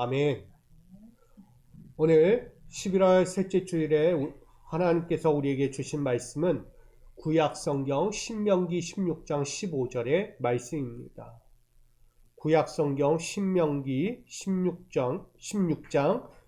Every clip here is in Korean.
아멘. 오늘 11월 셋째 주일에 하나님께서 우리에게 주신 말씀은 구약 성경 신명기 16장 15절의 말씀입니다. 구약 성경 신명기 16장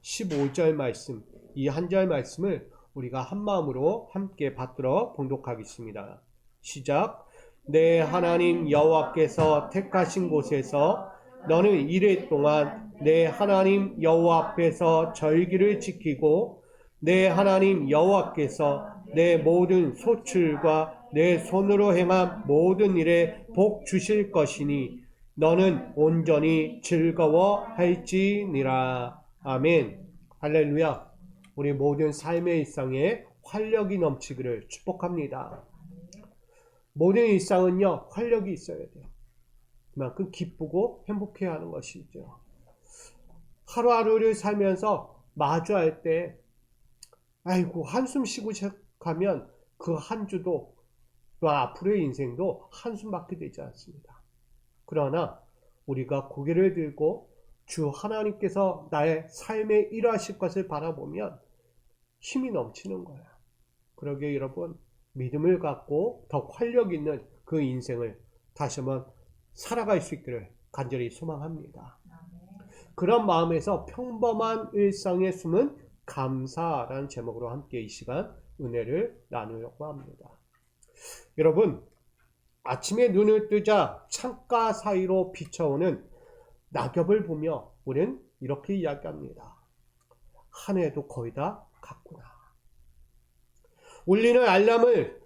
15절 말씀, 이 한 절 말씀을 우리가 한 마음으로 함께 받들어 봉독하겠습니다. 시작. 내 하나님 여호와께서 택하신 곳에서 너는 이레 동안 내 하나님 여호와 앞에서 절기를 지키고 내 하나님 여호와께서 내 모든 소출과 내 손으로 행한 모든 일에 복 주실 것이니 너는 온전히 즐거워할지니라. 아멘. 할렐루야. 우리 모든 삶의 일상에 활력이 넘치기를 축복합니다. 모든 일상은요, 활력이 있어야 돼요. 그만큼 기쁘고 행복해야 하는 것이죠. 하루하루를 살면서 마주할 때 아이고 한숨 쉬고 시작하면 그 한 주도 또 앞으로의 인생도 한숨밖에 되지 않습니다. 그러나 우리가 고개를 들고 주 하나님께서 나의 삶에 일하실 것을 바라보면 힘이 넘치는 거예요. 그러기에 여러분 믿음을 갖고 더 활력 있는 그 인생을 다시 한번 살아갈 수 있기를 간절히 소망합니다. 그런 마음에서 평범한 일상에 숨은 감사라는 제목으로 함께 이 시간 은혜를 나누려고 합니다. 여러분, 아침에 눈을 뜨자 창가 사이로 비쳐오는 낙엽을 보며 우리는 이렇게 이야기합니다. 한 해도 거의 다 갔구나. 울리는 알람을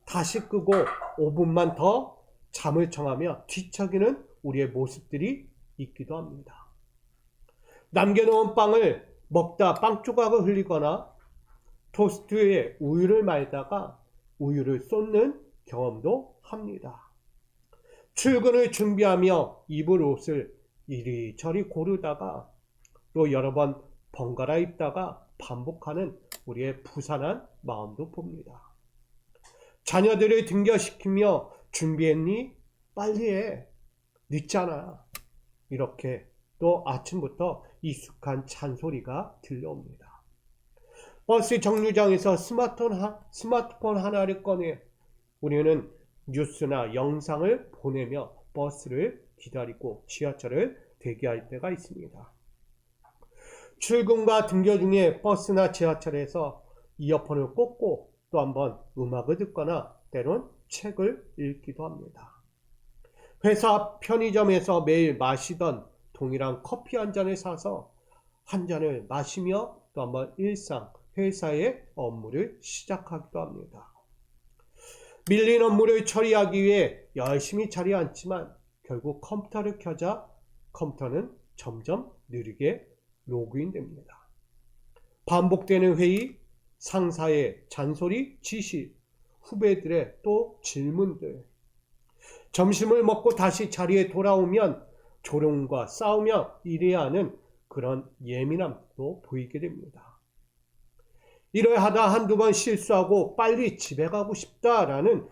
다시 끄고 5분만 더 잠을 청하며 뒤척이는 우리의 모습들이 있기도 합니다. 남겨놓은 빵을 먹다 빵 조각을 흘리거나 토스트에 우유를 말다가 우유를 쏟는 경험도 합니다. 출근을 준비하며 입을 옷을 이리저리 고르다가 또 여러 번 번갈아 입다가 반복하는 우리의 부산한 마음도 봅니다. 자녀들을 등교시키며 준비했니? 빨리 해. 늦잖아. 이렇게 또 아침부터 익숙한 잔소리가 들려옵니다. 버스 정류장에서 스마트폰 하나를 꺼내 우리는 뉴스나 영상을 보내며 버스를 기다리고 지하철을 대기할 때가 있습니다. 출근과 등교 중에 버스나 지하철에서 이어폰을 꽂고 또 한번 음악을 듣거나 때론 책을 읽기도 합니다. 회사 편의점에서 매일 마시던 동일한 커피 한 잔을 사서 한 잔을 마시며 또 한번 일상, 회사의 업무를 시작하기도 합니다. 밀린 업무를 처리하기 위해 열심히 자리에 앉지만 결국 컴퓨터를 켜자 컴퓨터는 점점 느리게 로그인됩니다. 반복되는 회의, 상사의 잔소리, 지시, 후배들의 또 질문들. 점심을 먹고 다시 자리에 돌아오면 조롱과 싸우며 일해야 하는 그런 예민함도 보이게 됩니다. 일을 하다 한두 번 실수하고 빨리 집에 가고 싶다라는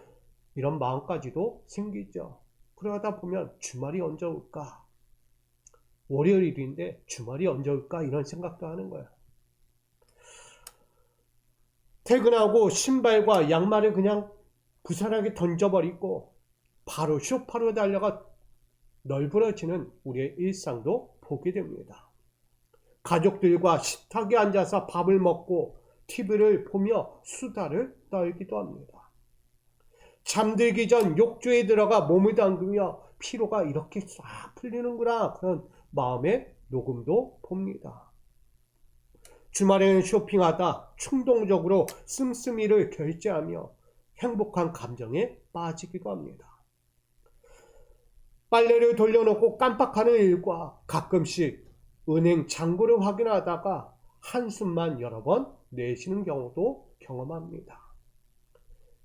이런 마음까지도 생기죠. 그러다 보면 주말이 언제 올까? 월요일인데 주말이 언제 올까? 이런 생각도 하는 거예요. 퇴근하고 신발과 양말을 그냥 부산하게 던져버리고 바로 쇼파로 달려가 널브러지는 우리의 일상도 보게 됩니다. 가족들과 식탁에 앉아서 밥을 먹고 TV를 보며 수다를 떨기도 합니다. 잠들기 전 욕조에 들어가 몸을 담그며 피로가 이렇게 싹 풀리는구나 그런 마음의 녹음도 봅니다. 주말에는 쇼핑하다 충동적으로 씀씀이를 결제하며 행복한 감정에 빠지기도 합니다. 빨래를 돌려놓고 깜빡하는 일과 가끔씩 은행 잔고를 확인하다가 한숨만 여러 번 내쉬는 경우도 경험합니다.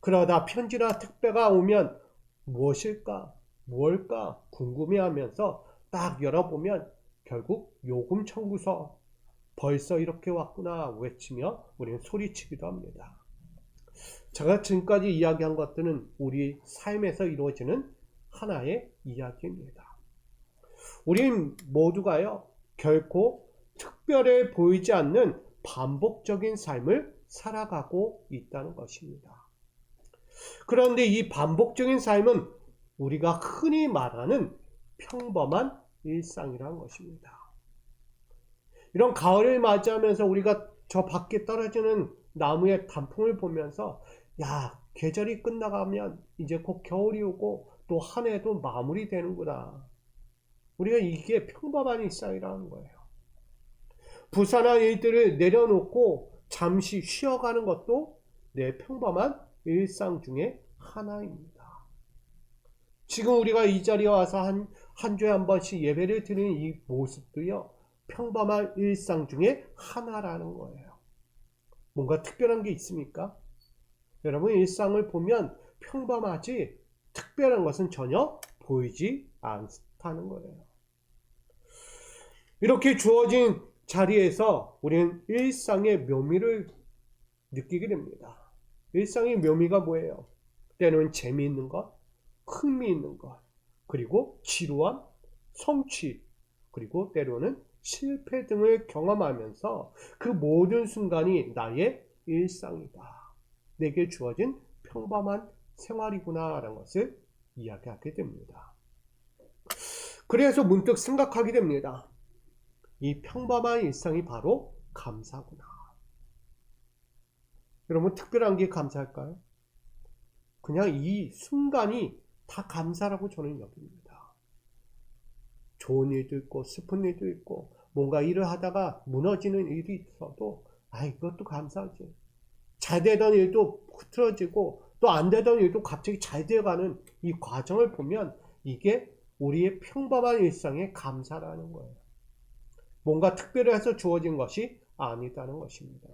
그러다 편지나 택배가 오면 무엇일까, 무엇일까 궁금해하면서 딱 열어보면 결국 요금 청구서 벌써 이렇게 왔구나 외치며 우리는 소리치기도 합니다. 제가 지금까지 이야기한 것들은 우리 삶에서 이루어지는 하나의 이야기입니다. 우린 모두가요 결코 특별해 보이지 않는 반복적인 삶을 살아가고 있다는 것입니다. 그런데 이 반복적인 삶은 우리가 흔히 말하는 평범한 일상이라는 것입니다. 이런 가을을 맞이하면서 우리가 저 밖에 떨어지는 나무의 단풍을 보면서 야, 계절이 끝나가면 이제 곧 겨울이 오고 또 한 해도 마무리되는구나. 우리가 이게 평범한 일상이라는 거예요. 부산한 일들을 내려놓고 잠시 쉬어가는 것도 내 평범한 일상 중에 하나입니다. 지금 우리가 이 자리에 와서 한 주에 한 번씩 예배를 드리는 이 모습도요, 평범한 일상 중에 하나라는 거예요. 뭔가 특별한 게 있습니까? 여러분, 일상을 보면 평범하지 특별한 것은 전혀 보이지 않다는 거예요. 이렇게 주어진 자리에서 우리는 일상의 묘미를 느끼게 됩니다. 일상의 묘미가 뭐예요? 때로는 재미있는 것, 흥미있는 것, 그리고 지루함, 성취, 그리고 때로는 실패 등을 경험하면서 그 모든 순간이 나의 일상이다. 내게 주어진 평범한 생활이구나 라는 것을 이야기하게 됩니다. 그래서 문득 생각하게 됩니다. 이 평범한 일상이 바로 감사구나. 여러분, 특별한 게 감사할까요? 그냥 이 순간이 다 감사라고 저는 여깁니다. 좋은 일도 있고 슬픈 일도 있고 뭔가 일을 하다가 무너지는 일이 있어도 이것도 감사하지. 잘 되던 일도 흐트러지고 또 안 되던 일도 갑자기 잘 되어가는 이 과정을 보면 이게 우리의 평범한 일상의 감사라는 거예요. 뭔가 특별해서 주어진 것이 아니다는 것입니다.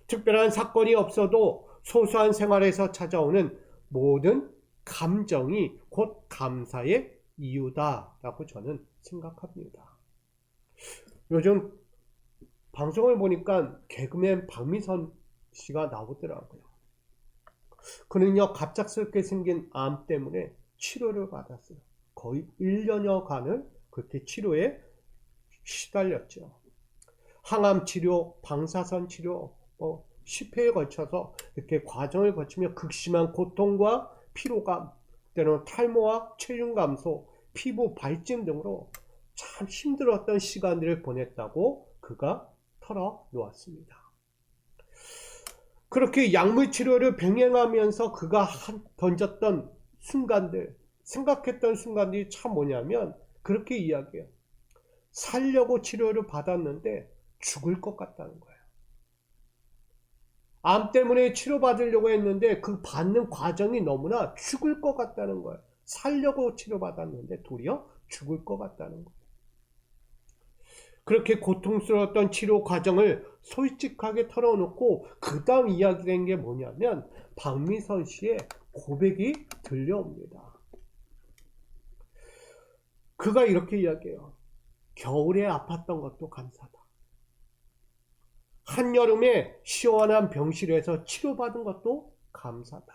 특별한 사건이 없어도 소소한 생활에서 찾아오는 모든 감정이 곧 감사의 이유다라고 저는 생각합니다. 요즘 방송을 보니까 개그맨 박미선 씨가 나오더라고요. 그는요, 갑작스럽게 생긴 암 때문에 치료를 받았어요. 거의 1년여간을 그렇게 치료에 시달렸죠. 항암 치료, 방사선 치료, 10회에 걸쳐서 이렇게 과정을 거치며 극심한 고통과 피로감, 때로는 탈모와 체중 감소, 피부 발진 등으로 참 힘들었던 시간들을 보냈다고 그가 털어놓았습니다. 그렇게 약물 치료를 병행하면서 그가 던졌던 순간들, 생각했던 순간들이 참 뭐냐면 그렇게 이야기해요. 살려고 치료를 받았는데 죽을 것 같다는 거예요. 암 때문에 치료받으려고 했는데 그 받는 과정이 너무나 죽을 것 같다는 거예요. 살려고 치료받았는데 도리어 죽을 것 같다는 거예요. 그렇게 고통스러웠던 치료 과정을 솔직하게 털어놓고 그 다음 이야기된 게 뭐냐면 박미선 씨의 고백이 들려옵니다. 그가 이렇게 이야기해요. 겨울에 아팠던 것도 감사다. 한여름에 시원한 병실에서 치료받은 것도 감사다.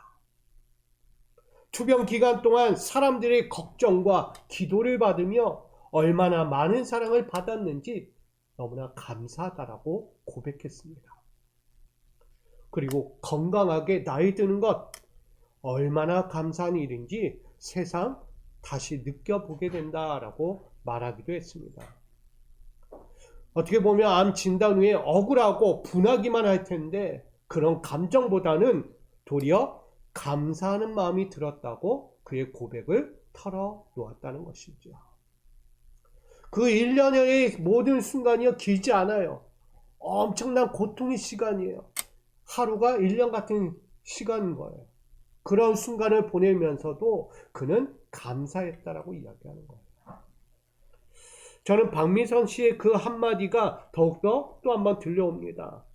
투병 기간 동안 사람들의 걱정과 기도를 받으며 얼마나 많은 사랑을 받았는지 너무나 감사하다라고 고백했습니다. 그리고 건강하게 나이 드는 것 얼마나 감사한 일인지 새삼 다시 느껴보게 된다라고 말하기도 했습니다. 어떻게 보면 암 진단 후에 억울하고 분하기만 할 텐데 그런 감정보다는 도리어 감사하는 마음이 들었다고 그의 고백을 털어놓았다는 것이죠. 그 1년여의 모든 순간이 길지 않아요. 엄청난 고통의 시간이에요. 하루가 1년 같은 시간인 거예요. 그런 순간을 보내면서도 그는 감사했다라고 이야기하는 거예요. 저는 박미선 씨의 그 한마디가 더욱더 또 한 번 들려옵니다.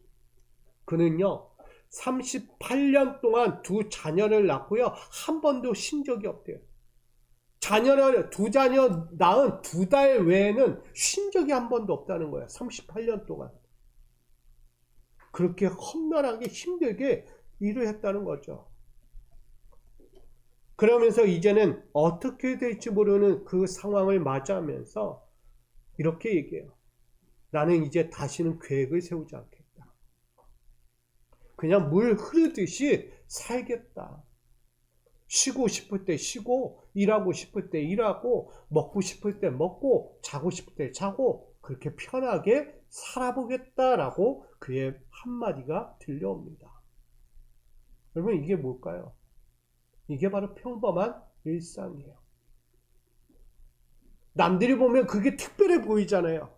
그는요, 38년 동안 두 자녀를 낳고요, 한 번도 쉰 적이 없대요. 두 자녀 낳은 2달 외에는 쉰 적이 한 번도 없다는 거예요. 38년 동안. 그렇게 험난하게 힘들게 일을 했다는 거죠. 그러면서 이제는 어떻게 될지 모르는 그 상황을 맞이하면서 이렇게 얘기해요. 나는 이제 다시는 계획을 세우지 않겠다. 그냥 물 흐르듯이 살겠다. 쉬고 싶을 때 쉬고, 일하고 싶을 때 일하고, 먹고 싶을 때 먹고, 자고 싶을 때 자고, 그렇게 편하게 살아보겠다라고 그의 한마디가 들려옵니다. 여러분, 이게 뭘까요? 이게 바로 평범한 일상이에요. 남들이 보면 그게 특별해 보이잖아요.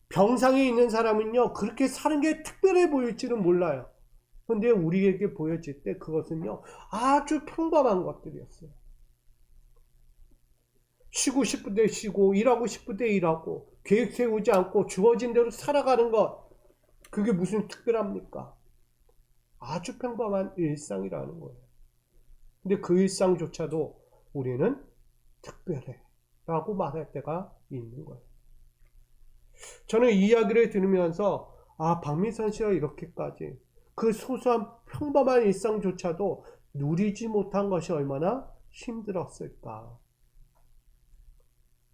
병상에 있는 사람은요, 그렇게 사는 게 특별해 보일지는 몰라요. 근데 우리에게 보여질 때 그것은요, 아주 평범한 것들이었어요. 쉬고 싶을 때 쉬고, 일하고 싶을 때 일하고, 계획 세우지 않고 주어진 대로 살아가는 것, 그게 무슨 특별합니까? 아주 평범한 일상이라는 거예요. 근데 그 일상조차도 우리는 특별해 라고 말할 때가 있는 거예요. 저는 이 이야기를 들으면서 박미선 씨가 이렇게까지 그 소소한 평범한 일상조차도 누리지 못한 것이 얼마나 힘들었을까.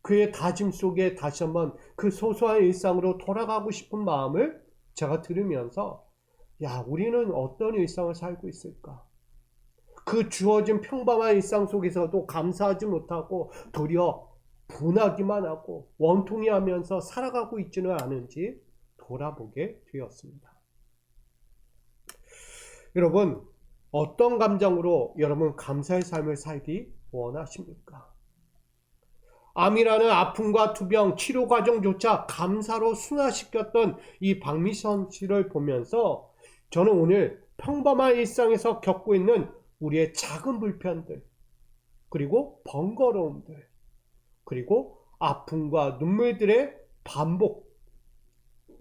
그의 다짐 속에 다시 한번 그 소소한 일상으로 돌아가고 싶은 마음을 제가 들으면서 우리는 어떤 일상을 살고 있을까? 그 주어진 평범한 일상 속에서도 감사하지 못하고 도리어 분하기만 하고 원통해하면서 살아가고 있지는 않은지 돌아보게 되었습니다. 여러분, 어떤 감정으로 여러분 감사의 삶을 살기 원하십니까? 암이라는 아픔과 투병, 치료 과정조차 감사로 순화시켰던 이 박미선 씨를 보면서 저는 오늘 평범한 일상에서 겪고 있는 우리의 작은 불편들, 그리고 번거로움들, 그리고 아픔과 눈물들의 반복,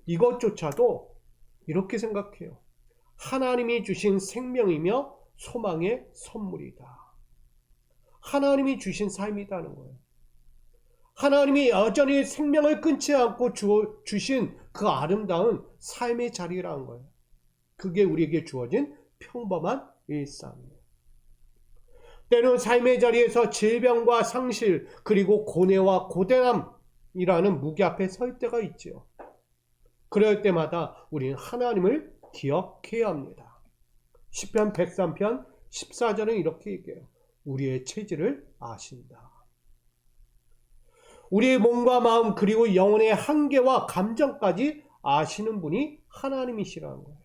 이것조차도 이렇게 생각해요. 하나님이 주신 생명이며 소망의 선물이다. 하나님이 주신 삶이라는 거예요. 하나님이 여전히 생명을 끊지 않고 주신 그 아름다운 삶의 자리라는 거예요. 그게 우리에게 주어진 평범한 일상이에요. 때로는 삶의 자리에서 질병과 상실, 그리고 고뇌와 고단함이라는 무기 앞에 설 때가 있죠. 그럴 때마다 우리는 하나님을 기억해야 합니다. 시편 103편 14절은 이렇게 얘기해요. 우리의 체질을 아신다. 우리의 몸과 마음 그리고 영혼의 한계와 감정까지 아시는 분이 하나님이시라는 거예요.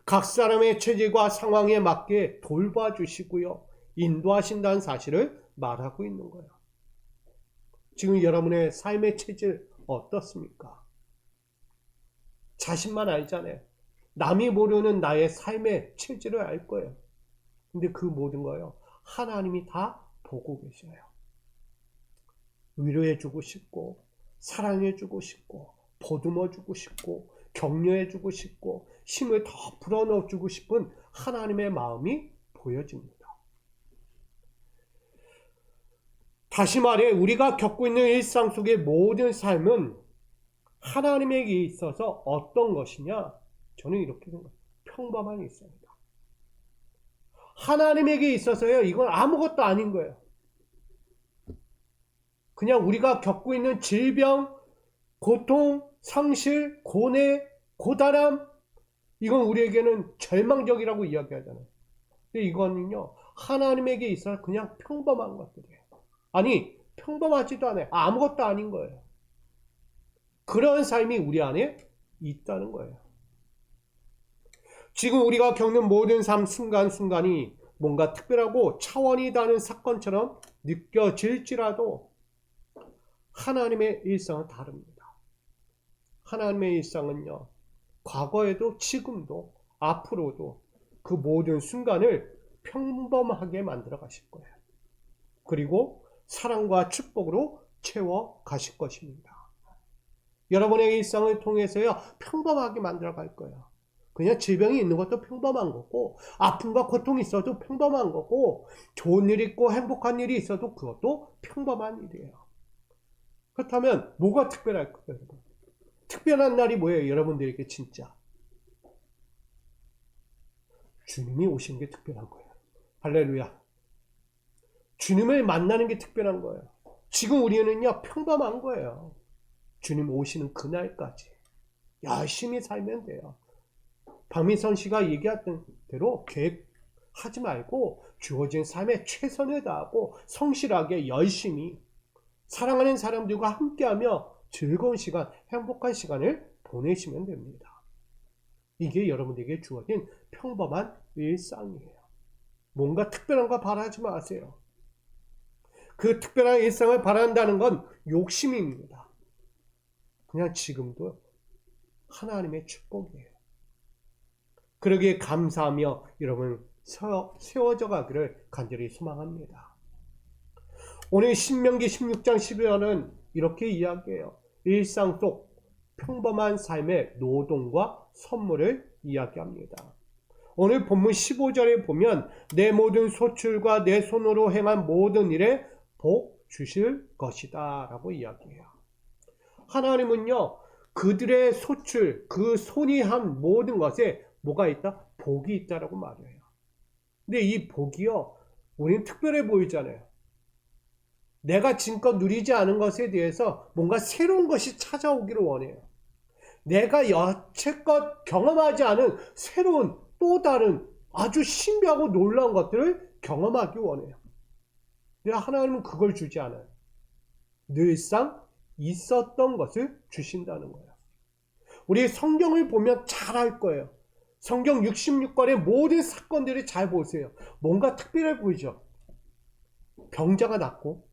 각 사람의 체질과 상황에 맞게 돌봐주시고요. 인도하신다는 사실을 말하고 있는 거예요. 지금 여러분의 삶의 체질 어떻습니까? 자신만 알잖아요. 남이 모르는 나의 삶의 체질을 알 거예요. 근데 그 모든 거요. 하나님이 다 보고 계셔요. 위로해주고 싶고, 사랑해주고 싶고, 보듬어주고 싶고, 격려해주고 싶고, 힘을 더 불어넣어주고 싶은 하나님의 마음이 보여집니다. 다시 말해 우리가 겪고 있는 일상 속의 모든 삶은 하나님에게 있어서 어떤 것이냐? 저는 이렇게 생각해요. 평범한 일상이다. 하나님에게 있어서요, 이건 아무것도 아닌 거예요. 그냥 우리가 겪고 있는 질병, 고통, 상실, 고뇌, 고단함, 이건 우리에게는 절망적이라고 이야기하잖아요. 근데 이거는요, 하나님에게 있어서 그냥 평범한 것들이에요. 아니, 평범하지도 않아요. 아무것도 아닌 거예요. 그런 삶이 우리 안에 있다는 거예요. 지금 우리가 겪는 모든 삶 순간순간이 뭔가 특별하고 차원이 다른 사건처럼 느껴질지라도 하나님의 일상은 다릅니다. 하나님의 일상은요, 과거에도 지금도 앞으로도 그 모든 순간을 평범하게 만들어 가실 거예요. 그리고 사랑과 축복으로 채워 가실 것입니다. 여러분의 일상을 통해서요, 평범하게 만들어 갈 거예요. 그냥 질병이 있는 것도 평범한 거고, 아픔과 고통이 있어도 평범한 거고, 좋은 일이 있고 행복한 일이 있어도 그것도 평범한 일이에요. 그렇다면 뭐가 특별할까요, 여러분? 특별한 날이 뭐예요, 여러분들에게 진짜? 주님이 오신 게 특별한 거예요. 할렐루야. 주님을 만나는 게 특별한 거예요. 지금 우리는요, 평범한 거예요. 주님 오시는 그날까지 열심히 살면 돼요. 박민선 씨가 얘기했던 대로 계획하지 말고 주어진 삶에 최선을 다하고 성실하게 열심히 사랑하는 사람들과 함께하며 즐거운 시간, 행복한 시간을 보내시면 됩니다. 이게 여러분에게 주어진 평범한 일상이에요. 뭔가 특별한 거 바라지 마세요. 그 특별한 일상을 바란다는 건 욕심입니다. 그냥 지금도 하나님의 축복이에요. 그러기에 감사하며 여러분 세워져 가기를 간절히 소망합니다. 오늘 신명기 16장 12절은 이렇게 이야기해요. 일상 속 평범한 삶의 노동과 선물을 이야기합니다. 오늘 본문 15절에 보면 내 모든 소출과 내 손으로 행한 모든 일에 복 주실 것이다 라고 이야기해요. 하나님은요, 그들의 소출, 그 손이 한 모든 것에 뭐가 있다? 복이 있다라고 말해요. 근데 이 복이요, 우리는 특별해 보이잖아요. 내가 지금껏 누리지 않은 것에 대해서 뭔가 새로운 것이 찾아오기를 원해요. 내가 여태껏 경험하지 않은 새로운 또 다른 아주 신비하고 놀라운 것들을 경험하기 원해요. 근데 하나님은 그걸 주지 않아요. 늘상 있었던 것을 주신다는 거예요. 우리 성경을 보면 잘 알 거예요. 성경 66권의 모든 사건들을 잘 보세요. 뭔가 특별해 보이죠? 병자가 낫고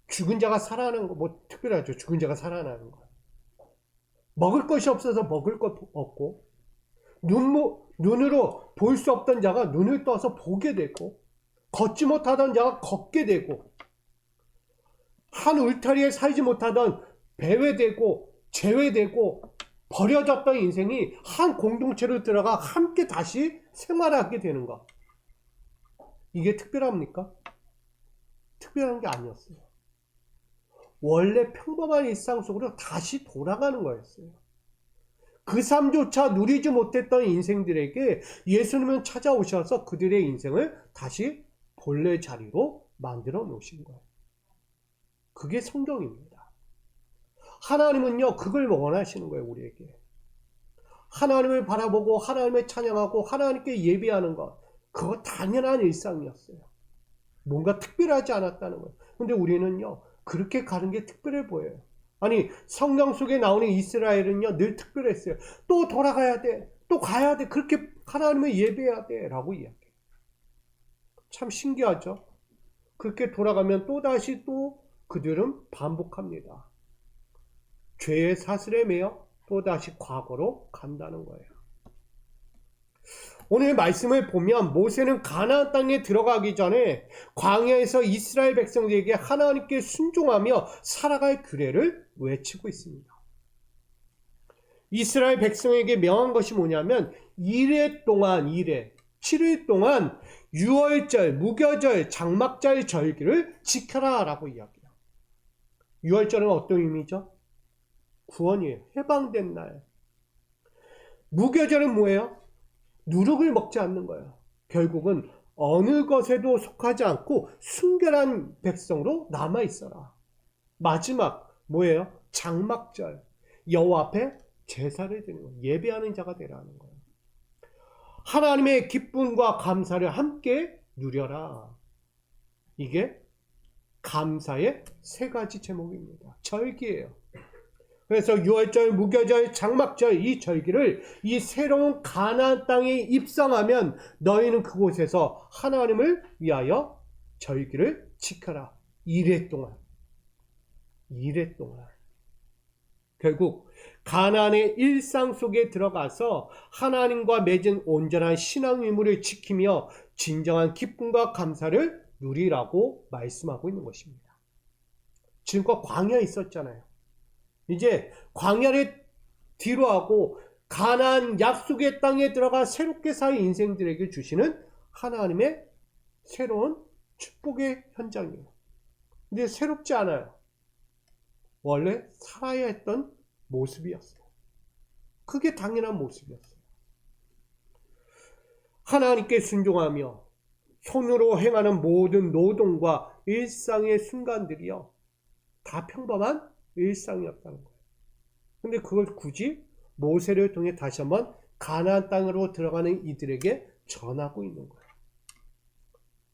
죽은 자가 살아나는 거, 뭐 특별하죠. 죽은 자가 살아나는 거. 먹을 것이 없어서 먹을 것 없고, 눈으로 볼 수 없던 자가 눈을 떠서 보게 되고, 걷지 못하던 자가 걷게 되고, 한 울타리에 살지 못하던 배회되고 제외되고 버려졌던 인생이 한 공동체로 들어가 함께 다시 생활하게 되는 것. 이게 특별합니까? 특별한 게 아니었어요. 원래 평범한 일상 속으로 다시 돌아가는 거였어요. 그 삶조차 누리지 못했던 인생들에게 예수님은 찾아오셔서 그들의 인생을 다시 본래 자리로 만들어 놓으신 거예요. 그게 성경입니다. 하나님은요, 그걸 원하시는 거예요, 우리에게. 하나님을 바라보고 하나님을 찬양하고 하나님께 예배하는 것, 그거 당연한 일상이었어요. 뭔가 특별하지 않았다는 거예요. 근데 우리는요, 그렇게 가는 게 특별해 보여요. 아니, 성경 속에 나오는 이스라엘은요, 늘 특별했어요. 또 돌아가야 돼, 또 가야 돼, 그렇게 하나님을 예배해야 돼 라고 이야기해요. 참 신기하죠? 그렇게 돌아가면 또다시 또 그들은 반복합니다. 죄의 사슬에 매여 또다시 과거로 간다는 거예요. 오늘 말씀을 보면 모세는 가나안 땅에 들어가기 전에 광야에서 이스라엘 백성들에게 하나님께 순종하며 살아갈 규례를 외치고 있습니다. 이스라엘 백성에게 명한 것이 뭐냐면 7일 동안 유월절, 무교절, 장막절 절기를 지켜라 라고 이야기해요. 유월절은 어떤 의미죠? 구원이에요. 해방된 날. 무교절은 뭐예요? 누룩을 먹지 않는 거예요. 결국은 어느 것에도 속하지 않고 순결한 백성으로 남아있어라. 마지막 뭐예요? 장막절. 여호와 앞에 제사를 드리는 거예요. 예배하는 자가 되라는 거예요. 하나님의 기쁨과 감사를 함께 누려라. 이게 감사의 3가지 제목입니다. 절기예요. 그래서 유월절, 무교절, 장막절 이 절기를 이 새로운 가나안 땅에 입성하면 너희는 그곳에서 하나님을 위하여 절기를 지켜라. 7일 동안. 결국 가나안의 일상 속에 들어가서 하나님과 맺은 온전한 신앙 의무를 지키며 진정한 기쁨과 감사를 누리라고 말씀하고 있는 것입니다. 지금껏 광야에 있었잖아요. 이제 광야를 뒤로하고 가나안 약속의 땅에 들어가 새롭게 살 인생들에게 주시는 하나님의 새로운 축복의 현장이에요. 근데 새롭지 않아요. 원래 살아야 했던 모습이었어요. 그게 당연한 모습이었어요. 하나님께 순종하며 손으로 행하는 모든 노동과 일상의 순간들이요, 다 평범한 일상이었다는 거예요. 근데 그걸 굳이 모세를 통해 다시 한번 가나안 땅으로 들어가는 이들에게 전하고 있는 거예요.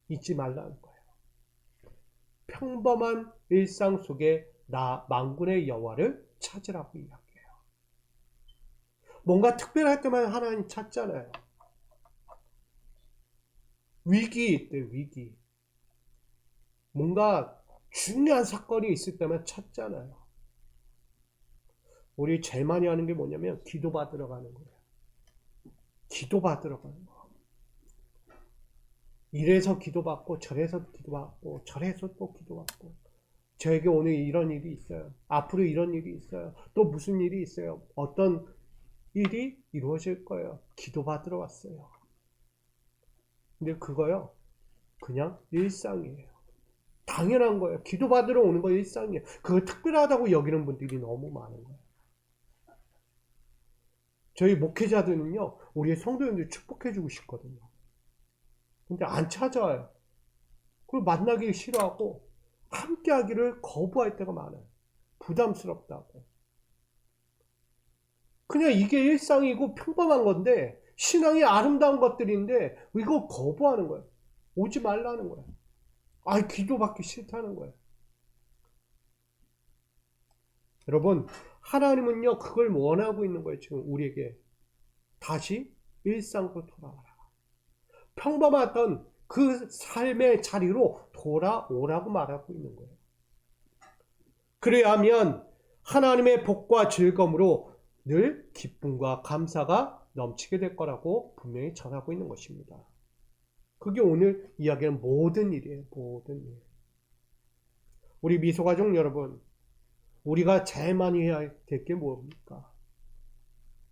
잊지 말라는 거예요. 평범한 일상 속에 나 만군의 여호와를 찾으라고 이야기해요. 뭔가 특별할 때만 하나님 찾잖아요. 위기 있대, 위기. 뭔가 중요한 사건이 있을 때만 찾잖아요. 우리 제일 많이 하는 게 뭐냐면 기도 받으러 가는 거예요. 기도 받으러 가는 거. 이래서 기도받고 저래서 기도받고 저래서 또 기도받고 저에게 오늘 이런 일이 있어요. 앞으로 이런 일이 있어요. 또 무슨 일이 있어요. 어떤 일이 이루어질 거예요. 기도받으러 왔어요. 근데 그거요. 그냥 일상이에요. 당연한 거예요. 기도받으러 오는 거 일상이에요. 그걸 특별하다고 여기는 분들이 너무 많은 거예요. 저희 목회자들은요. 우리 성도님들 축복해주고 싶거든요. 근데 안 찾아와요. 그리고 만나기 싫어하고 함께 하기를 거부할 때가 많아요. 부담스럽다고. 그냥 이게 일상이고 평범한 건데 신앙이 아름다운 것들인데 이거 거부하는 거예요. 오지 말라는 거예요. 기도받기 싫다는 거예요. 여러분, 하나님은요 그걸 원하고 있는 거예요. 지금 우리에게 다시 일상으로 돌아와라. 평범했던 그 삶의 자리로 돌아오라고 말하고 있는 거예요. 그래야 하면 하나님의 복과 즐거움으로 늘 기쁨과 감사가 넘치게 될 거라고 분명히 전하고 있는 것입니다. 그게 오늘 이야기하는 모든 일이에요. 모든 일. 우리 미소가족 여러분, 우리가 제일 많이 해야 될 게 뭡니까?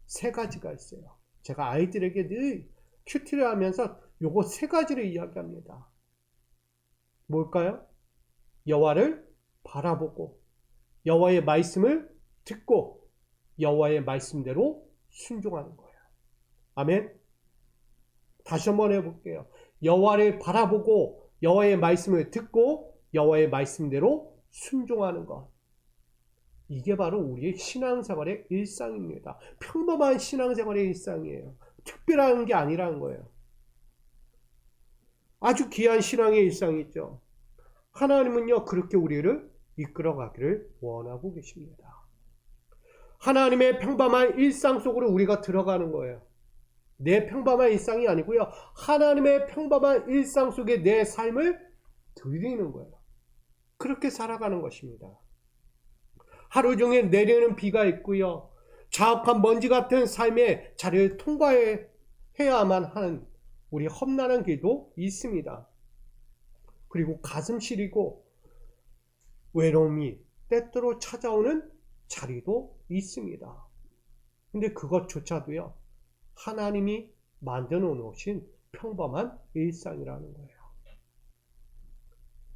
세 가지가 있어요. 제가 아이들에게 늘 큐티를 하면서 요거 세 가지를 이야기합니다. 뭘까요? 여호와를 바라보고 여호와의 말씀을 듣고 여호와의 말씀대로 순종하는 거예요. 아멘. 다시 한번 해볼게요. 여호와를 바라보고 여호와의 말씀을 듣고 여호와의 말씀대로 순종하는 것. 이게 바로 우리의 신앙생활의 일상입니다. 평범한 신앙생활의 일상이에요. 특별한 게 아니라는 거예요. 아주 귀한 신앙의 일상이 있죠. 하나님은요 그렇게 우리를 이끌어가기를 원하고 계십니다. 하나님의 평범한 일상 속으로 우리가 들어가는 거예요. 내 평범한 일상이 아니고요. 하나님의 평범한 일상 속에 내 삶을 드리는 거예요. 그렇게 살아가는 것입니다. 하루 종일 내리는 비가 있고요. 자욱한 먼지 같은 삶의 자리를 통과해야만 하는 우리 험난한 길도 있습니다. 그리고 가슴 시리고 외로움이 때때로 찾아오는 자리도 있습니다. 근데 그것조차도요. 하나님이 만들어 놓으신 평범한 일상이라는 거예요.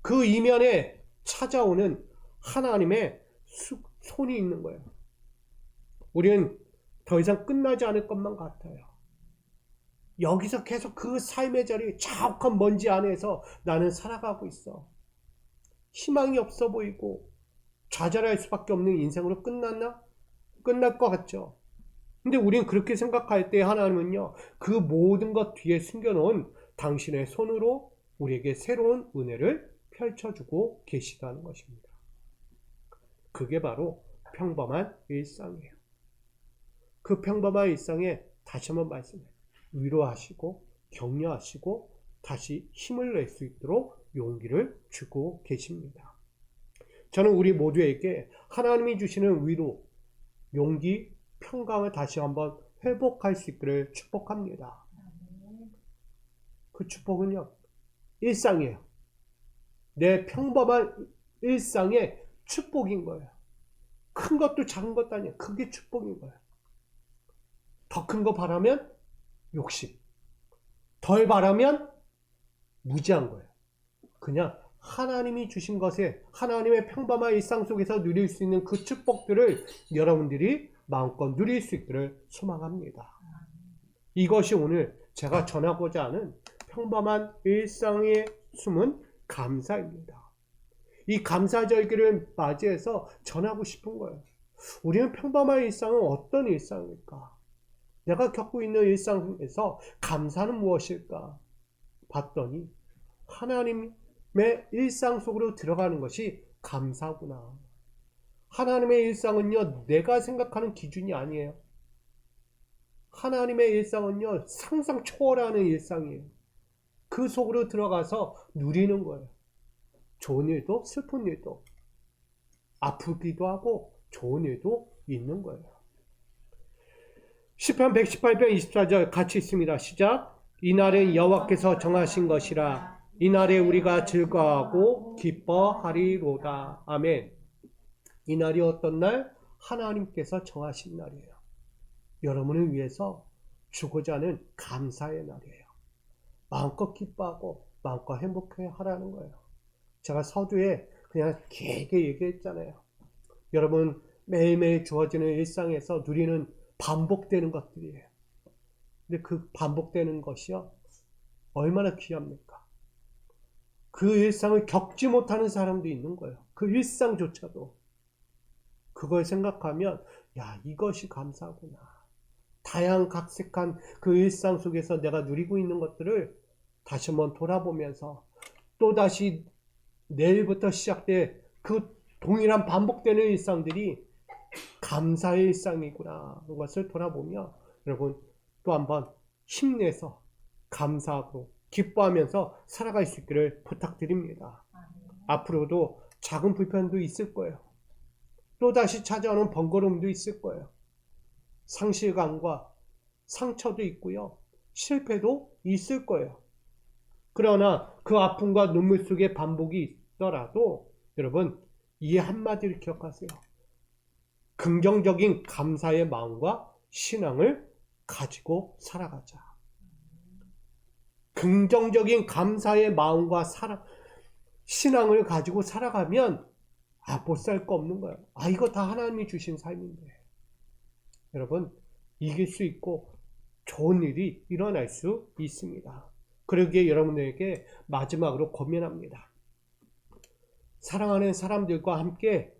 그 이면에 찾아오는 하나님의 손이 있는 거예요. 우리는 더 이상 끝나지 않을 것만 같아요. 여기서 계속 그 삶의 자리 자욱한 먼지 안에서 나는 살아가고 있어. 희망이 없어 보이고 좌절할 수밖에 없는 인생으로 끝났나? 끝날 것 같죠. 근데 우린 그렇게 생각할 때 하나님은요 그 모든 것 뒤에 숨겨놓은 당신의 손으로 우리에게 새로운 은혜를 펼쳐주고 계시다는 것입니다. 그게 바로 평범한 일상이에요. 그 평범한 일상에 다시 한번 말씀해요. 위로하시고 격려하시고 다시 힘을 낼 수 있도록 용기를 주고 계십니다. 저는 우리 모두에게 하나님이 주시는 위로, 용기, 평강을 다시 한번 회복할 수 있기를 축복합니다. 그 축복은요 일상이에요. 내 평범한 일상의 축복인 거예요. 큰 것도 작은 것도 아니에요. 그게 축복인 거예요. 더 큰 거 바라면 욕심, 덜 바라면 무지한 거예요. 그냥 하나님이 주신 것에 하나님의 평범한 일상 속에서 누릴 수 있는 그 축복들을 여러분들이 마음껏 누릴 수 있기를 소망합니다. 이것이 오늘 제가 전하고자 하는 평범한 일상에 숨은 감사입니다. 이 감사절기를 맞이해서 전하고 싶은 거예요. 우리는 평범한 일상은 어떤 일상일까? 내가 겪고 있는 일상에서 감사는 무엇일까? 봤더니 하나님의 일상 속으로 들어가는 것이 감사구나. 하나님의 일상은요, 내가 생각하는 기준이 아니에요. 하나님의 일상은요, 상상 초월하는 일상이에요. 그 속으로 들어가서 누리는 거예요. 좋은 일도 슬픈 일도, 아프기도 하고 좋은 일도 있는 거예요. 시편 118편 24절 같이 있습니다. 시작. 이날은 여호와께서 정하신 것이라 이날에 우리가 즐거워하고 기뻐하리로다. 아멘. 이날이 어떤 날? 하나님께서 정하신 날이에요. 여러분을 위해서 주고자 하는 감사의 날이에요. 마음껏 기뻐하고 마음껏 행복해 하라는 거예요. 제가 서두에 그냥 길게 얘기했잖아요. 여러분 매일매일 주어지는 일상에서 누리는 반복되는 것들이에요. 근데 그 반복되는 것이요, 얼마나 귀합니까? 그 일상을 겪지 못하는 사람도 있는 거예요. 그 일상조차도. 그걸 생각하면 야, 이것이 감사구나. 다양각색한 그 일상 속에서 내가 누리고 있는 것들을 다시 한번 돌아보면서 또다시 내일부터 시작될 그 동일한 반복되는 일상들이 감사의 일상이구나. 그것을 돌아보며 여러분 또 한번 힘내서 감사하고 기뻐하면서 살아갈 수 있기를 부탁드립니다. 앞으로도 작은 불편도 있을 거예요. 또다시 찾아오는 번거로움도 있을 거예요. 상실감과 상처도 있고요. 실패도 있을 거예요. 그러나 그 아픔과 눈물 속에 반복이 있더라도 여러분 이 한마디를 기억하세요. 긍정적인 감사의 마음과 신앙을 가지고 살아가자. 긍정적인 감사의 마음과 신앙을 가지고 살아가면 못 살 거 없는 거예요. 이거 다 하나님이 주신 삶인데. 여러분 이길 수 있고 좋은 일이 일어날 수 있습니다. 그러기에 여러분들에게 마지막으로 고민합니다. 사랑하는 사람들과 함께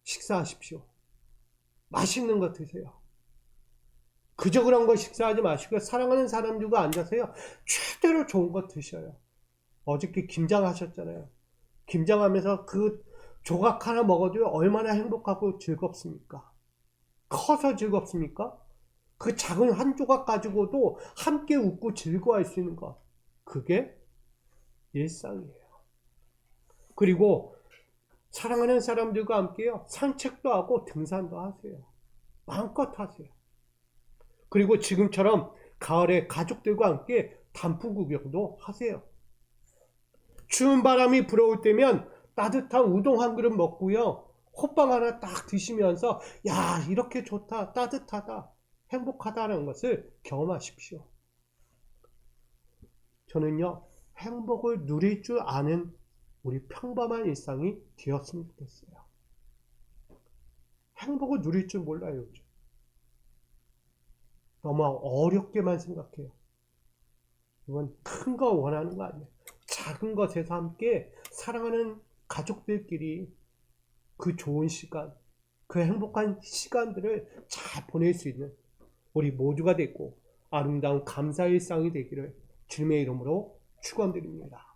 식사하십시오. 맛있는 거 드세요. 그저 그런 거 식사하지 마시고 사랑하는 사람들과 앉아서요, 최대로 좋은 거 드셔요. 어저께 김장하셨잖아요. 김장하면서 그 조각 하나 먹어도 얼마나 행복하고 즐겁습니까? 커서 즐겁습니까? 그 작은 한 조각 가지고도 함께 웃고 즐거워할 수 있는 것, 그게 일상이에요. 그리고 사랑하는 사람들과 함께요, 산책도 하고 등산도 하세요. 마음껏 하세요. 그리고 지금처럼 가을에 가족들과 함께 단풍 구경도 하세요. 추운 바람이 불어올 때면 따뜻한 우동 한 그릇 먹고요, 호빵 하나 딱 드시면서 야, 이렇게 좋다, 따뜻하다, 행복하다는 것을 경험하십시오. 저는요, 행복을 누릴 줄 아는 우리 평범한 일상이 되었으면 좋겠어요. 행복을 누릴 줄 몰라요, 요즘. 너무 어렵게만 생각해요. 이건 큰 거 원하는 거 아니에요. 작은 것에서 함께 사랑하는 가족들끼리 그 좋은 시간, 그 행복한 시간들을 잘 보낼 수 있는 우리 모두가 됐고 아름다운 감사의 일상이 되기를 주님의 이름으로 축원드립니다.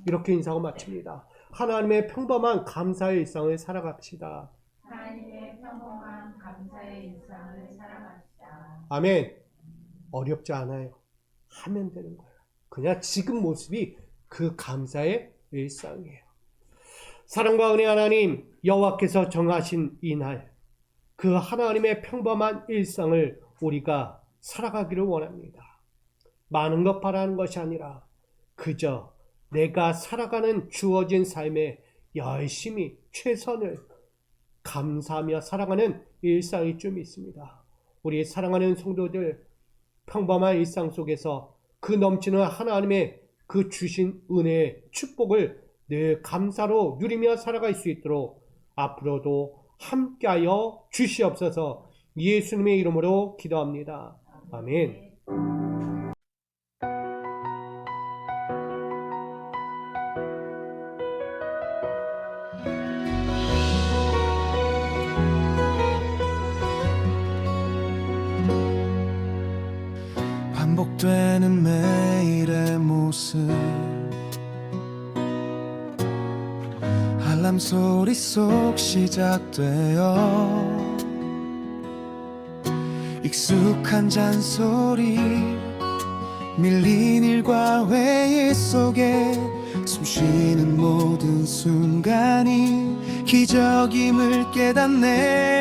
이렇게 인사하고 마칩니다. 하나님의 평범한 감사의 일상을 살아갑시다. 하나님의 평범한 감사의 일상을 살아갑시다. 아멘. 어렵지 않아요. 하면 되는 거예요. 그냥 지금 모습이 그 감사의 일상이에요. 사랑과 은혜 하나님, 여호와께서 정하신 이 날, 그 하나님의 평범한 일상을 우리가 살아가기를 원합니다. 많은 것 바라는 것이 아니라 그저 내가 살아가는 주어진 삶에 열심히 최선을 감사하며 살아가는 일상이 좀 있습니다. 우리 사랑하는 성도들, 평범한 일상 속에서 그 넘치는 하나님의 그 주신 은혜의 축복을 늘 감사로 누리며 살아갈 수 있도록 앞으로도 함께하여 주시옵소서. 예수님의 이름으로 기도합니다. 아멘. 반복되는 매일의 모습, 알람 소리 속 시작되어 익숙한 잔소리, 밀린 일과 회의 속에 숨쉬는 모든 순간이 기적임을 깨닫네.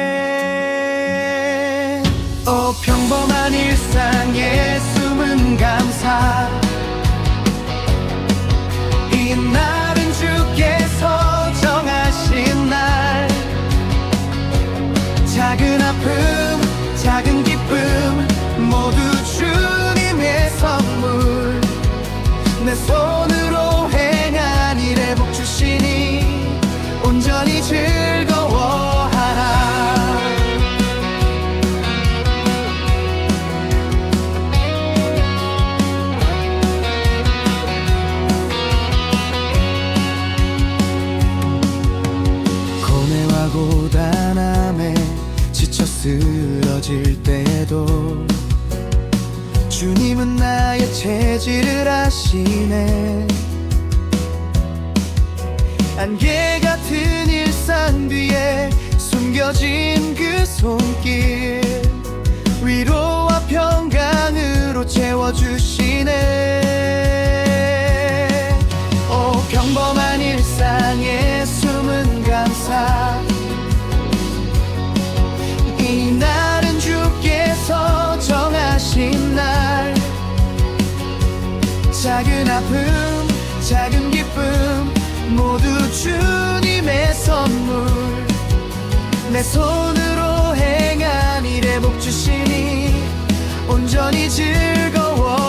평범한 일상에 숨은 감사, 이 날은 주께서 정하신 날. 작은 아픔, 작은 기쁨 모두 주님의 선물. 내 손으로 행한 일에 복 주시니 온전히 즐거워하라. 고뇌와 고단함에 지쳐 쓰러질 때에도 주님은 나의 체질을 아시네. 안개 같은 일상 뒤에 숨겨진 그 손길, 위로와 평강으로 채워주시네. 평범한 일상에 숨은 감사, 이 날은 주께서 정하신 날. 작은 아픔, 작은 기쁨 모두 주님의 선물. 내 손으로 행한 일에 복 주시니 온전히 즐거워하라.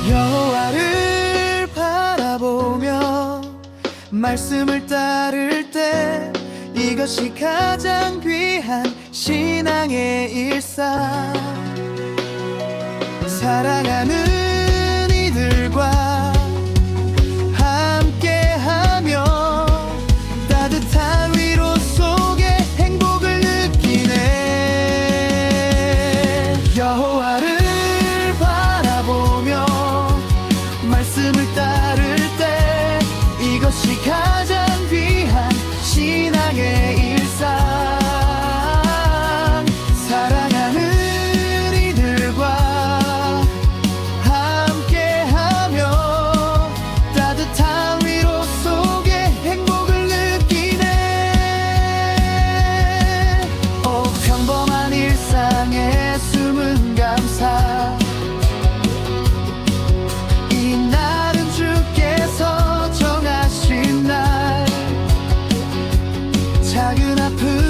여호와를 바라보며 말씀을 따를 때 이것이 가장 귀한 신앙의 일상. 사랑하는 이들과 함께하며 따뜻한 위로 속에 행복을 느끼네. 여호와를 바라보며 말씀을 따를 때 이것이 가장 귀한 신앙의 일상. 사랑하는 이들과 함께하며 따뜻한 위로 속에 행복을 느끼네. 평범한 일상에 숨은 감사, 이 날은 주께서 정하신 날. 작은 아픔,